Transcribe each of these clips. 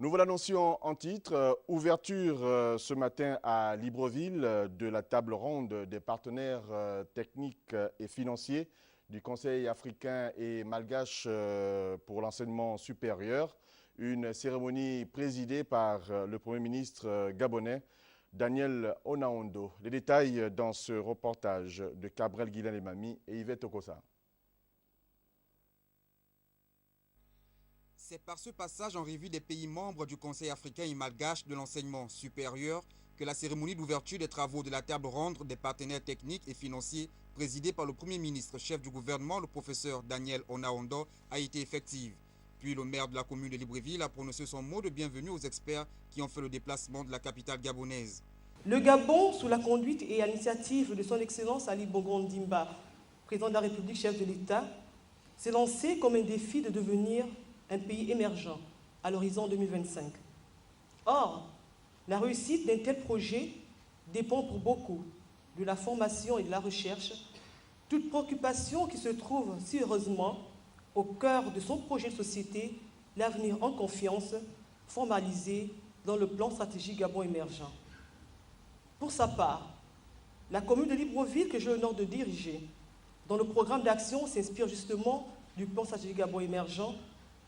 Nous voilà l'annoncions en titre. Ouverture ce matin à Libreville de la table ronde des partenaires techniques et financiers du Conseil africain et malgache pour l'enseignement supérieur. Une cérémonie présidée par le Premier ministre gabonais, Daniel Onaondo. Les détails dans ce reportage de Cabrel Guilain-Lemami et Yvette Okosa. C'est par ce passage en revue des pays membres du Conseil africain et malgache de l'enseignement supérieur que la cérémonie d'ouverture des travaux de la table ronde des partenaires techniques et financiers présidée par le Premier ministre chef du gouvernement, le professeur Daniel Onaondo, a été effective. Puis le maire de la commune de Libreville a prononcé son mot de bienvenue aux experts qui ont fait le déplacement de la capitale gabonaise. Le Gabon, sous la conduite et à l'initiative de son Excellence Ali Bongo Ondimba, président de la République, chef de l'État, s'est lancé comme un défi de devenir un pays émergent à l'horizon 2025. Or, la réussite d'un tel projet dépend pour beaucoup de la formation et de la recherche, toute préoccupation qui se trouve si heureusement au cœur de son projet de société, l'avenir en confiance, formalisé dans le plan stratégique Gabon émergent. Pour sa part, la commune de Libreville, que j'ai l'honneur de diriger, dont le programme d'action s'inspire justement du plan stratégique Gabon émergent,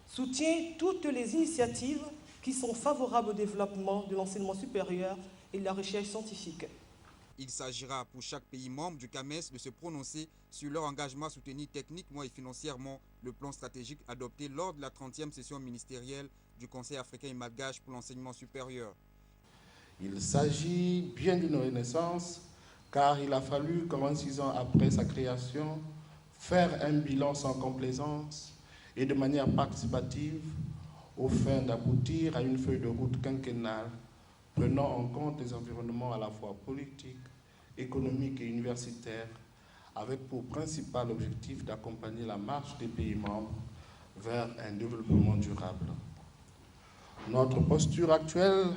soutient toutes les initiatives qui sont favorables au développement de l'enseignement supérieur et de la recherche scientifique. Il s'agira pour chaque pays membre du CAMES de se prononcer sur leur engagement à soutenir techniquement et financièrement le plan stratégique adopté lors de la 30e session ministérielle du Conseil africain et malgache pour l'enseignement supérieur. Il s'agit bien d'une renaissance car il a fallu, 46 ans après sa création, faire un bilan sans complaisance et de manière participative aux fins d'aboutir à une feuille de route quinquennale prenant en compte les environnements à la fois politiques, économiques et universitaires avec pour principal objectif d'accompagner la marche des pays membres vers un développement durable. Notre posture actuelle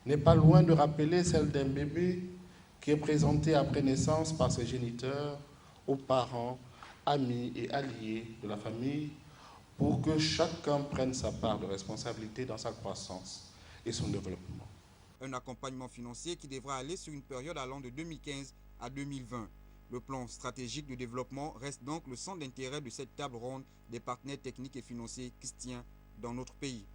n'est pas loin de rappeler celle d'un bébé qui est présenté après naissance par ses géniteurs aux parents, amis et alliés de la famille pour que chacun prenne sa part de responsabilité dans sa croissance et son développement. Un accompagnement financier qui devra aller sur une période allant de 2015 à 2020. Le plan stratégique de développement reste donc le centre d'intérêt de cette table ronde des partenaires techniques et financiers qui se tient dans notre pays.